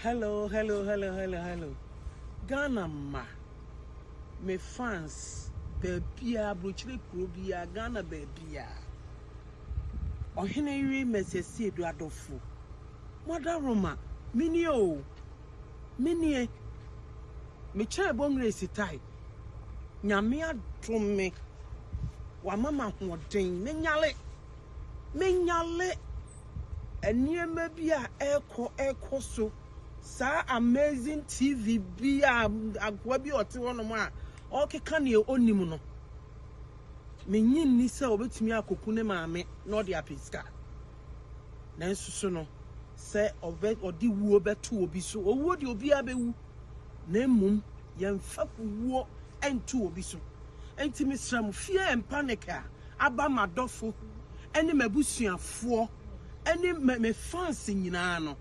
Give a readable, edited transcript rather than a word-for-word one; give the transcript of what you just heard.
Hello. Ghana ma. Me fans. Bebia, Bruchili Krubia, Ghana bebia. Oheneyere Asiedu adofu. Mother Roma. Minio. Minie. Me chair bongre sitai. Nyamia drumme. Wa mama hoden. Menyale. Enieme bia eko so. Sa amazing TV bia agwa bi ote wono mo a okeka ne onimu no menyin ni se obetumi akoku ne maame na ode apiska na nsusu no se odi wuo beto obi so owuo de obi abewu na emum yemfa wuo entu obi so enti misram fear and panic aba madofo ene mabusuafo ene me fans nyina no